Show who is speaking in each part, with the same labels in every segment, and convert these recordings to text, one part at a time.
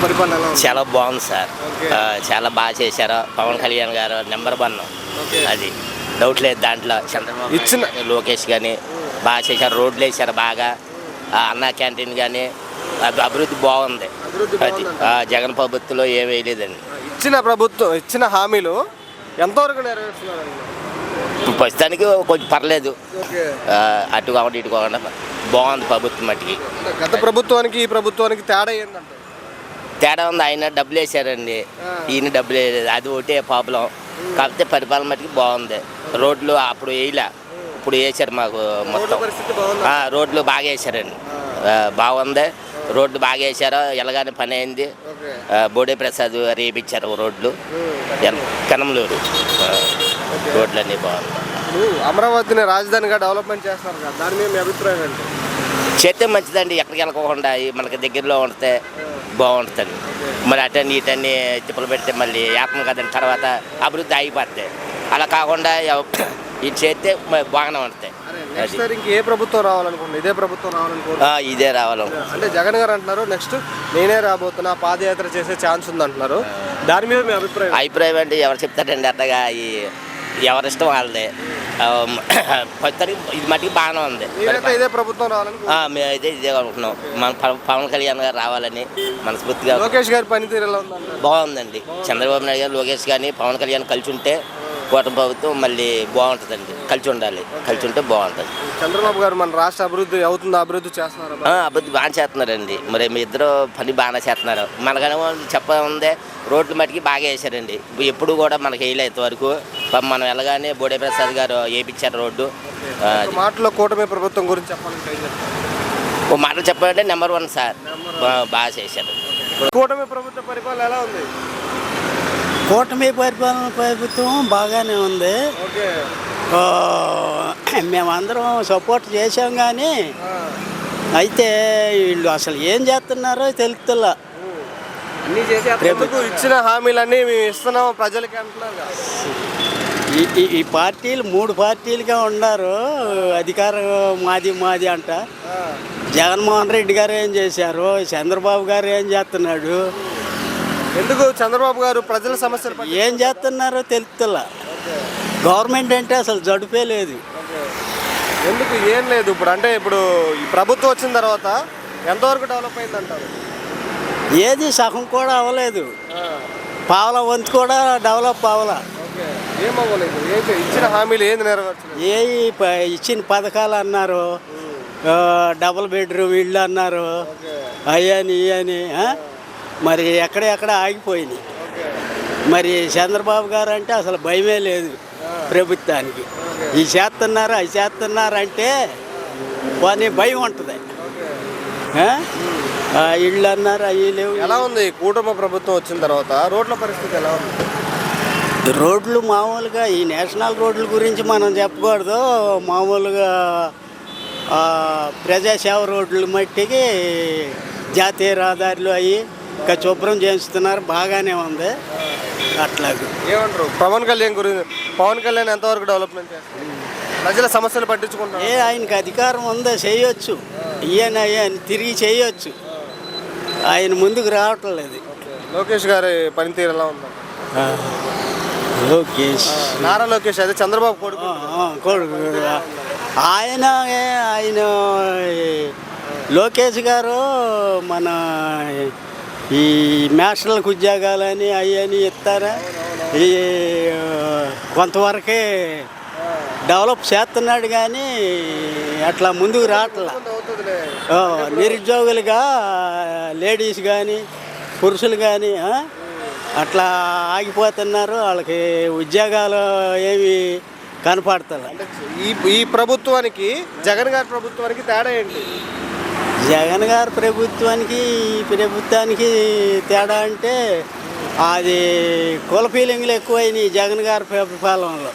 Speaker 1: పరిపాలన
Speaker 2: చాలా బాగుంది సార్. చాలా బాగా చేశారు. పవన్ కళ్యాణ్ గారు నెంబర్ 1, అది డౌట్ లేదు దాంట్లో. చంద్రబాబు ఇచ్చిన లోకేష్ కానీ బాగా చేశారు. రోడ్లు వేసారు బాగా. అన్నా క్యాంటీన్ కానీ అభివృద్ధి బాగుంది. అది జగన్ ప్రభుత్వంలో ఏం వేయలేదండి.
Speaker 1: ఇచ్చిన హామీలు ఎంతవరకు నెరవేరుస్తున్నారు?
Speaker 2: ప్రస్తుతానికి కొంచెం పర్లేదు. అటు కాకుండా ఇటు కాకుండా బాగుంది ప్రభుత్వం మట్టికి.
Speaker 1: గత ప్రభుత్వానికి ఈ ప్రభుత్వానికి తేడా ఏంటంటే?
Speaker 2: తేడా ఉంది. ఆయన డబ్బులు వేసారండి, ఈయన డబ్బులు వేయలేదు. అది ఒకటే ప్రాబ్లం. కాకపోతే పరిపాలన మట్టికి బాగుంది. రోడ్లు అప్పుడు వేయలే, ఇప్పుడు వేసారు మాకు మొత్తం. రోడ్లు బాగా వేసారండి, బాగుంది. రోడ్లు బాగా వేసారు. ఎలాగానే పని అయింది. బోడే ప్రసాద్ రేపించారు రోడ్లు. కనంలూరు రోడ్లు అన్నీ బాగుంది.
Speaker 1: అమరావతిని రాజధానిగా డెవలప్మెంట్ చేస్తున్నారు కదా, దాని మీద మీ అభిప్రాయం ఏంటి?
Speaker 2: చేస్తే మంచిదండి. ఎక్కడికి వెళ్ళకోకుండా మనకి దగ్గరలో ఉంటే బాగుంటుంది. మరి అటన్నీ ఇటన్నీ తిప్పలు పెడితే మళ్ళీ ఏకం కదండి, తర్వాత అభివృద్ధి అయిపోతాయి. అలా కాకుండా ఇది చేస్తే బాగానే ఉంటాయి.
Speaker 1: ఏ ప్రభుత్వం రావాలనుకుంటున్నారు? ఇదే ప్రభుత్వం రావాలనుకుంటున్నా?
Speaker 2: ఇదే రావాలనుకుంటున్నా.
Speaker 1: అంటే జగన్ గారు అంటున్నారు నెక్స్ట్ నేనే రాబోతున్నా, పాదయాత్ర చేసే ఛాన్స్ ఉంది అంటున్నారు. దాని మీద మీ
Speaker 2: అభిప్రాయం అంటే ఎవరు చెప్తారండి? అట్టగా ఎవరిష్టం వాళ్ళదే. ఇది మటుకు బాగానే ఉంది.
Speaker 1: ఇదే ప్రభుత్వం రావాలని
Speaker 2: మేమైతే ఇదే అనుకుంటున్నాం. మన పవన్ కళ్యాణ్ గారు రావాలని మనస్ఫూర్తిగా.
Speaker 1: లోకేష్ గారి పనితీరు ఎలా ఉంది?
Speaker 2: బాగుందండి. చంద్రబాబు నాయుడు గారు, లోకేష్ కానీ పవన్ కళ్యాణ్ కలిసి ఉంటే కూటమి ప్రభుత్వం మళ్ళీ బాగుంటుందండి. కలిసి ఉండాలి, కలిసి ఉంటే బాగుంటుంది.
Speaker 1: చంద్రబాబు గారు మన రాష్ట్ర అభివృద్ధి అవుతుందా? అభివృద్ధి చేస్తున్నారు?
Speaker 2: అభివృద్ధి బాగా చేస్తున్నారండి. మరి మీ ఇద్దరు పని బాగానే చేస్తున్నారు. మనకనే చెప్పముందే రోడ్లు మట్టికి బాగా వేసారండి. ఎప్పుడు కూడా మనకి వేయలేదు ఇంతవరకు. మనం వెళ్ళగానే బోడే ప్రసాద్ గారు వేయించారు రోడ్డు.
Speaker 1: మాటలో కూటమి ప్రభుత్వం గురించి చెప్పాలంటే
Speaker 2: ఓ మాటలు చెప్పాలంటే నెంబర్ 1 సార్, బాగా చేశారు.
Speaker 1: కూటమి ప్రభుత్వ పరిపాలన ఎలా ఉంది?
Speaker 3: కూటమి ప్రభుత్వం బాగానే ఉంది. మేమందరం సపోర్ట్ చేసాం, కానీ అయితే వీళ్ళు అసలు ఏం చేస్తున్నారో తెలుస్తులా.
Speaker 1: ఇచ్చిన హామీలన్నీ మేము ఇస్తున్నాం ప్రజలకి అంటున్నారు.
Speaker 3: ఈ పార్టీలు 3 పార్టీలుగా ఉన్నారు. అధికారం మాది అంట. జగన్మోహన్ రెడ్డి గారు ఏం చేశారు, చంద్రబాబు గారు ఏం చేస్తున్నాడు,
Speaker 1: ఎందుకు చంద్రబాబు గారు ప్రజల సమస్యలు
Speaker 3: ఏం చేస్తున్నారో తెలుస్తులా. గవర్నమెంట్ అంటే అసలు జడుపే లేదు.
Speaker 1: ఎందుకు ఏం లేదు? ఇప్పుడు ఈ ప్రభుత్వం వచ్చిన తర్వాత ఎంతవరకు డెవలప్ అయింది అంటారు?
Speaker 3: ఏది సగం కూడా అవ్వలేదు. పావల వంతు కూడా డెవలప్ అవ్వలా.
Speaker 1: ఏమవ్వలేదు? ఇచ్చిన హామీలు ఏంది నెరవేర్చలేదు?
Speaker 3: ఇచ్చిన పథకాలు అన్నారు, డబుల్ బెడ్రూమ్ ఇళ్ళు అన్నారు, ఇవని మరి ఎక్కడ ఆగిపోయినాయి. మరి చంద్రబాబు గారు అంటే అసలు భయమే లేదు ప్రభుత్వానికి. ఈ చేస్తున్నారు అవి చేస్తున్నారంటే వాని భయం ఉంటుంది. ఇళ్ళు అన్నారు, అవి లేవు.
Speaker 1: ఎలా ఉంది కూటమి ప్రభుత్వం వచ్చిన తర్వాత రోడ్ల పరిస్థితి ఎలా ఉంది?
Speaker 3: రోడ్లు మామూలుగా ఈ నేషనల్ రోడ్ల గురించి మనం చెప్పకూడదు. మామూలుగా ప్రజాసేవ రోడ్లు మట్టికి జాతీయ రహదారులు అవి ఇంకా శుభ్రం చేస్తున్నారు, బాగానే ఉంది. అట్లాగే
Speaker 1: ఏమంటారు పవన్ కళ్యాణ్ ఎంతవరకు డెవలప్మెంట్ చేస్తారు? ప్రజల సమస్యలు పట్టించుకుంటారు.
Speaker 3: ఆయనకి అధికారం ఉందో చేయొచ్చు, ఈయన తిరిగి చేయొచ్చు. ఆయన ముందుకు రావట్లేదు.
Speaker 1: లోకేష్ గారి పనితీరు ఎలా ఉందా? నారా లోకేష్ అదే చంద్రబాబు
Speaker 3: కొడుకు. ఆయన లోకేష్ గారు మన ఈ నేషనల్కి ఉద్యోగాలని అవన్నీ ఇస్తారా, ఈ కొంతవరకే డెవలప్ చేస్తున్నాడు, కానీ అట్లా ముందుకు రావట్లా. నిరుద్యోగులుగా లేడీస్ కానీ పురుషులు కానీ అట్లా ఆగిపోతున్నారు. వాళ్ళకి ఉద్యోగాలు ఏమి కనపడతలే.
Speaker 1: ఈ ప్రభుత్వానికి జగన్ గారి ప్రభుత్వానికి తేడా ఏంటి?
Speaker 3: జగన్ గారి ప్రభుత్వానికి ఈ ప్రభుత్వానికి తేడా అంటే అది కుల ఫీలింగ్లు ఎక్కువైనాయి జగన్ గారి పరిపాలనలో.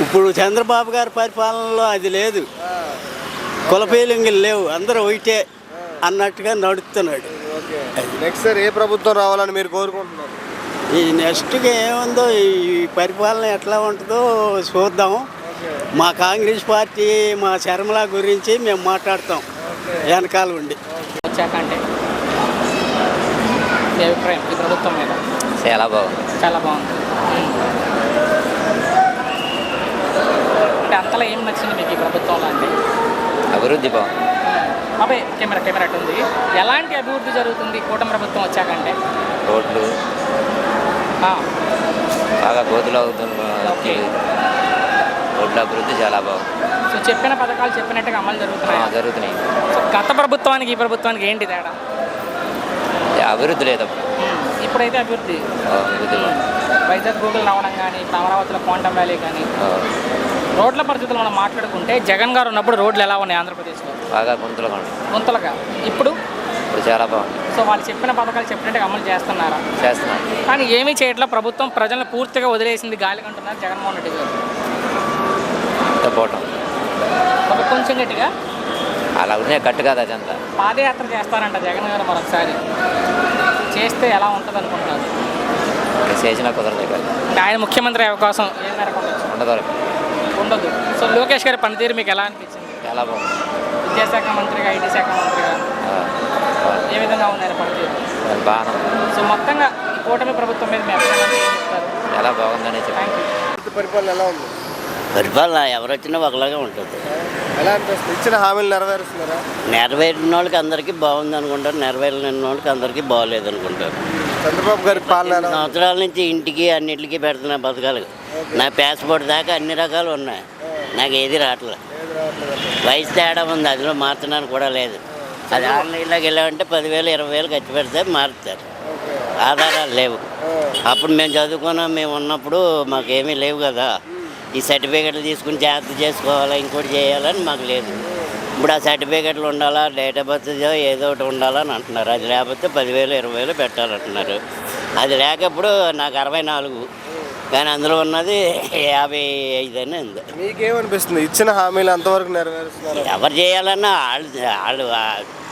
Speaker 3: ఇప్పుడు చంద్రబాబు గారి పరిపాలనలో అది లేదు, కుల ఫీలింగ్లు లేవు, అందరూ ఒకటే అన్నట్టుగా నడుస్తున్నాడు.
Speaker 1: నెక్స్ట్ ఏ ప్రభుత్వం రావాలని మీరు కోరుకుంటున్నారు?
Speaker 3: ఈ నెక్స్ట్గా ఏముందో ఈ పరిపాలన ఎట్లా ఉంటుందో చూద్దాం. మా కాంగ్రెస్ పార్టీ మా శర్మల గురించి మేము మాట్లాడతాం వెనకాల ఉండి.
Speaker 4: వచ్చాకంటే మీ అభిప్రాయం ఈ ప్రభుత్వం మీద?
Speaker 2: చాలా బాగుంది.
Speaker 4: చాలా బాగుంది. అంటే అంతలా ఏం నచ్చింది మీకు ఈ ప్రభుత్వంలో అంటే?
Speaker 2: అభివృద్ధి బాగుంది.
Speaker 4: బాబాయ్ కెమెరా ఉంది. ఎలాంటి అభివృద్ధి జరుగుతుంది కూటమి ప్రభుత్వం వచ్చాకంటే?
Speaker 2: రోడ్లు బాగా గోతులు అవుతుంది. రోడ్ల అభివృద్ధి చాలా బాగుంది.
Speaker 4: సో చెప్పిన పథకాలు చెప్పినట్టుగా అమలు జరుగుతున్నాయి. సో గత ప్రభుత్వానికి ఈ ప్రభుత్వానికి ఏంటి తేడా?
Speaker 2: అభివృద్ధి లేదు.
Speaker 4: ఇప్పుడైతే అభివృద్ధి వైజాగ్ గూగుల్ రావడం కానీ, ఇప్పుడు అమరావతిలో క్వాంటమ్ వ్యాలీ కానీ. రోడ్ల పరిస్థితులు మనం మాట్లాడుకుంటే జగన్ గారు ఉన్నప్పుడు రోడ్లు ఎలా ఉన్నాయి ఆంధ్రప్రదేశ్లో?
Speaker 2: బాగా గుంతలుగా. ఇప్పుడు చాలా బాగుంది.
Speaker 4: సో వాళ్ళు చెప్పిన పథకాలు చెప్పినట్టుగా అమలు చేస్తున్నారు. కానీ ఏమీ చేయట్లా ప్రభుత్వం, ప్రజలను పూర్తిగా వదిలేసింది గాలికి అంటున్నారు జగన్మోహన్ రెడ్డి గారు. కొంచెం గట్టిగా
Speaker 2: అలా ఉన్నాయి, కట్టు కాదు అదంతా.
Speaker 4: పాదయాత్ర చేస్తారంట జగన్ గారు మరొకసారి. చేస్తే ఎలా ఉంటుంది అనుకుంటున్నారు?
Speaker 2: చేసినా కుదరదు.
Speaker 4: అంటే ఆయన ముఖ్యమంత్రి అవకాశం ఏ మేరకు ఉండదు. సో లోకేష్ గారి పనితీరు మీకు ఎలా అనిపించింది?
Speaker 2: చాలా బాగుంది.
Speaker 4: విద్యాశాఖ మంత్రిగా, ఐటీ శాఖ మంత్రిగా ఏ విధంగా ఉంది ఆయన పనితీరు?
Speaker 2: బాగా.
Speaker 4: సో మొత్తంగా ఈ కూటమి ప్రభుత్వం మీద మీ అభిప్రాయం ఏం చెప్తారు?
Speaker 2: చాలా బాగుందని
Speaker 4: థ్యాంక్ యూ.
Speaker 1: పరిపాలన ఎలా ఉంది?
Speaker 3: పరిపాలన ఎవరు వచ్చినా ఒకలాగే ఉంటుంది.
Speaker 1: ఎలా అనిపిస్తుంది? ఇచ్చిన హామీలు నెరవేరుస్తున్నారా?
Speaker 3: నెరవేరిన వాళ్ళకి అందరికీ బాగుంది అనుకుంటారు, నెరవేరిన వాళ్ళకి అందరికీ బాగోలేదు అనుకుంటారు.
Speaker 1: చంద్రబాబు గారి పాలన
Speaker 3: సంవత్సరాల నుంచి ఇంటికి అన్నింటికి పెడుతున్నా పథకాలు. నా పాస్పోర్ట్ దాకా అన్ని రకాలు ఉన్నాయి, నాకు ఏది రావట్లేదు. వయసు తేడా ఉంది, అదిలో మార్చడానికి కూడా లేదు. అది ఆన్లైన్లోకి వెళ్ళామంటే 10,000 20,000 ఖర్చు పెడితే మారుతారు. ఆధారాలు లేవు. అప్పుడు మేము చదువుకున్నాం, మేము ఉన్నప్పుడు మాకేమీ లేవు కదా. ఈ సర్టిఫికెట్లు తీసుకుని జాగ్రత్త చేసుకోవాలా, ఇంకోటి చేయాలని మాకు లేదు. ఇప్పుడు ఆ సర్టిఫికెట్లు ఉండాలా, డేట్ ఆఫ్ బర్త్ ఏదో ఒకటి ఉండాలని అంటున్నారు. అది లేకపోతే 10,000 20,000 పెట్టాలంటున్నారు. అది లేకప్పుడు నాకు 64, కానీ అందులో ఉన్నది 55 అని ఉంది.
Speaker 1: మీకేమనిపిస్తుంది? ఇచ్చిన హామీలు అంతవరకు నెరవేరుస్తున్నారు?
Speaker 3: ఎవరు చేయాలన్నా వాళ్ళు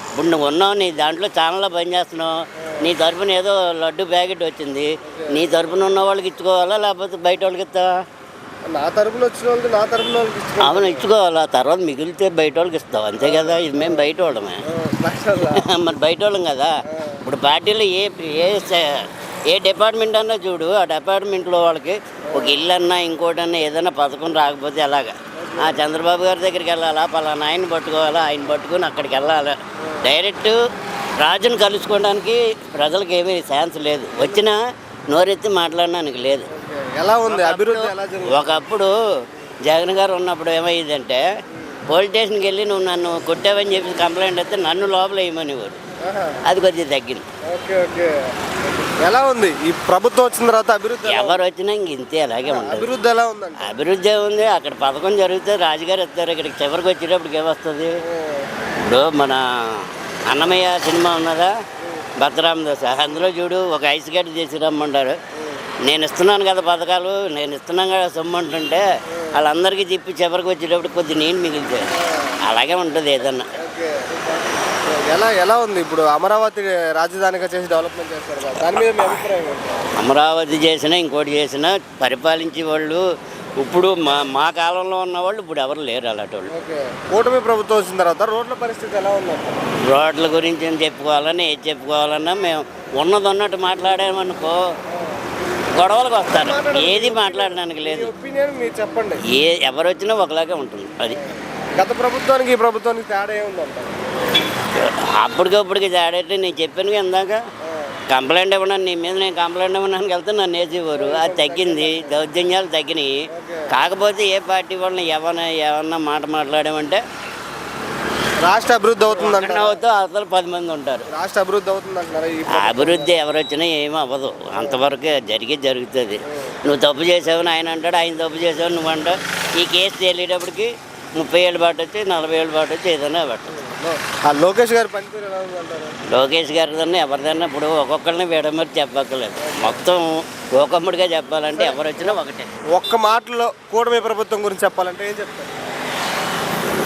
Speaker 3: ఇప్పుడు నువ్వు ఉన్నావు, నీ దాంట్లో ఛానల్లో పనిచేస్తున్నావు, నీ తరపున ఏదో లడ్డు ప్యాకెట్ వచ్చింది, నీ తరపున ఉన్న వాళ్ళకి ఇచ్చుకోవాలా లేకపోతే బయట వాళ్ళకి ఇస్తావా?
Speaker 1: నా తరపున వచ్చిన వాళ్ళకి నా తరపున వాళ్ళకి
Speaker 3: అవును ఇచ్చుకోవాలా, తర్వాత మిగిలితే బయట వాళ్ళకి ఇస్తావు, అంతే కదా. ఇది మేము బయట వాళ్ళమే, మరి బయట వాళ్ళం కదా. ఇప్పుడు పార్టీలో ఏ డిపార్ట్మెంట్ అన్నా చూడు, ఆ డిపార్ట్మెంట్లో వాళ్ళకి ఒక ఇల్లు అన్నా ఇంకోటన్నా ఏదైనా పథకం రాకపోతే ఎలాగా? ఆ చంద్రబాబు గారి దగ్గరికి వెళ్ళాలా, పలానా ఆయన పట్టుకోవాలా, ఆయన పట్టుకుని అక్కడికి వెళ్ళాలి. డైరెక్ట్ రాజును కలుసుకోవడానికి ప్రజలకు ఏమీ ఛాన్స్ లేదు, వచ్చినా నోరెత్తి మాట్లాడడానికి లేదు.
Speaker 1: ఎలా ఉంది అభివృద్ధి?
Speaker 3: ఒకప్పుడు జగన్ గారు ఉన్నప్పుడు ఏమయ్యిందంటే పోలీస్ స్టేషన్కి వెళ్ళి నువ్వు నన్ను కొట్టావని చెప్పి కంప్లైంట్ అయితే నన్ను లోపల వేయమనేవాడు. అది కొద్దిగా తగ్గింది.
Speaker 1: ఎలా ఉంది ఈ ప్రభుత్వం వచ్చిన తర్వాత అభివృద్ధి?
Speaker 3: ఎవరు వచ్చినా ఇంక ఇంతే అలాగే ఉంటుంది.
Speaker 1: అభివృద్ధి ఎలా ఉందండి?
Speaker 3: అభివృద్ధి ఉంది, అక్కడ పథకం జరుగుతుంది, రాజుగారు ఇస్తారు, ఇక్కడికి చివరికి వచ్చేటప్పటికి ఏమొస్తుంది? ఇప్పుడు మన అన్నమయ్య సినిమా ఉన్నదా, భద్రామదాస్, అందులో చూడు ఒక ఐస్ గడ్డ చేసి రమ్మంటారు. నేను ఇస్తున్నాను కదా పథకాలు, నేను ఇస్తున్నాను కదా సొమ్ము అంటుంటే వాళ్ళందరికీ చెప్పి చివరికి వచ్చేటప్పుడు కొద్ది నేను మిగిలితే అలాగే ఉంటుంది ఏదన్నా.
Speaker 1: ఎలా ఉంది ఇప్పుడు అమరావతి రాజధానిగా చేసి డెవలప్మెంట్ చేస్తారు కదా, దాని మీద మీ అభిప్రాయం ఏంటి?
Speaker 3: అమరావతి చేసినా ఇంకోటి చేసినా పరిపాలించే వాళ్ళు ఇప్పుడు మా కాలంలో ఉన్న వాళ్ళు ఇప్పుడు ఎవరు లేరు అలాంటి వాళ్ళు.
Speaker 1: కూటమి ప్రభుత్వం వచ్చిన తర్వాత రోడ్ల పరిస్థితి ఎలా ఉంది?
Speaker 3: రోడ్ల గురించి ఏం చెప్పుకోవాలన్నా ఏది చెప్పుకోవాలన్నా మేము ఉన్నది ఉన్నట్టు మాట్లాడామనుకో గొడవలకు వస్తారు, ఏది మాట్లాడడానికి లేదు.
Speaker 1: ఒపీనియన్ మీరు చెప్పండి.
Speaker 3: ఎవరు వచ్చినా ఒకలాగే ఉంటుంది. అది
Speaker 1: గత ప్రభుత్వానికి ఈ ప్రభుత్వానికి తేడా ఏముందంటారు?
Speaker 3: అప్పటికప్పటికి తేడైతే నేను చెప్పాను ఇందాక, కంప్లైంట్ ఇవ్వడానికి నీ మీద నేను కంప్లైంట్ ఇవ్వడానికి వెళ్తే నన్ను వేసేవారు. అది తగ్గింది, దౌర్జన్యాలు తగ్గినాయి. కాకపోతే ఏ పార్టీ వాళ్ళని ఏమన్నా మాట మాట్లాడామంటే
Speaker 1: రాష్ట్ర అభివృద్ధి అవుతుంది
Speaker 3: అవుతూ అసలు 10 మంది ఉంటారు.
Speaker 1: రాష్ట్ర అభివృద్ధి అవుతుంది అంటున్నారు.
Speaker 3: అభివృద్ధి ఎవరు వచ్చినా ఏమీ అవ్వదు, అంతవరకు జరుగుతుంది. నువ్వు తప్పు చేసావని ఆయన అంటాడు, ఆయన తప్పు చేసావని నువ్వు అంటావు. ఈ కేసు తేలేటప్పటికి 30 ఏళ్ళు పట్టొచ్చు, 40 ఏళ్ళు పట్టొచ్చు, ఏదైనా పట్టచ్చు.
Speaker 1: లోకేష్ గారి పనితీరు ఎలా ఉందంటారు?
Speaker 3: లోకేష్ గారిదన్నా ఎవరిదన్నా ఇప్పుడు ఒక్కొక్కరిని విడమరి చెప్పక్కర్లేదు, మొత్తం ఒకమ్మడిగా చెప్పాలంటే ఎవరు వచ్చినా ఒకటే.
Speaker 1: ఒక్క మాటలో కూటమి ప్రభుత్వం గురించి చెప్పాలంటే ఏం చెప్తారు?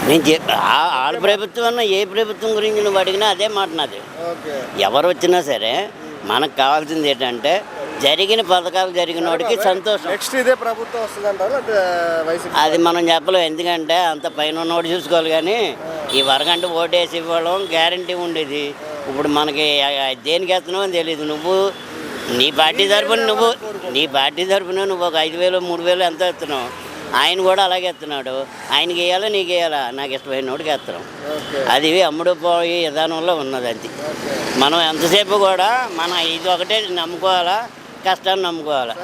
Speaker 3: నేను వాళ్ళ ప్రభుత్వం అన్నా ఏ ప్రభుత్వం గురించి నువ్వు అడిగినా అదే మాట నాది. ఎవరు వచ్చినా సరే మనకు కావాల్సింది ఏంటంటే జరిగిన పథకాలు జరిగిన వాడికి సంతోషం.
Speaker 1: నెక్స్ట్ ఇదే ప్రభుత్వం వస్తుందంటారు,
Speaker 3: అది మనం చెప్పలేం. ఎందుకంటే అంత పైన ఉన్నవాడు చూసుకోవాలి. కానీ ఈ వరకంటే ఓటేసి ఇవ్వడం గ్యారంటీ ఉండేది. ఇప్పుడు మనకి దేనికి వేస్తున్నావు అని తెలియదు. నువ్వు నీ పార్టీ తరపున నువ్వు ఒక 5,000 3,000 ఎంత వేస్తున్నావు, ఆయన కూడా అలాగే ఎత్తున్నాడు. ఆయనకి వేయాలా నీకు వేయాలా, నాకు ఇష్టమైన వాడికి వేస్తున్నాం. అది అమ్ముడు పోయి విధానంలో ఉన్నది. అంతే. మనం ఎంతసేపు కూడా మన ఇది ఒకటే నమ్ముకోవాలా, కష్టాన్ని నమ్ముకోవాలా.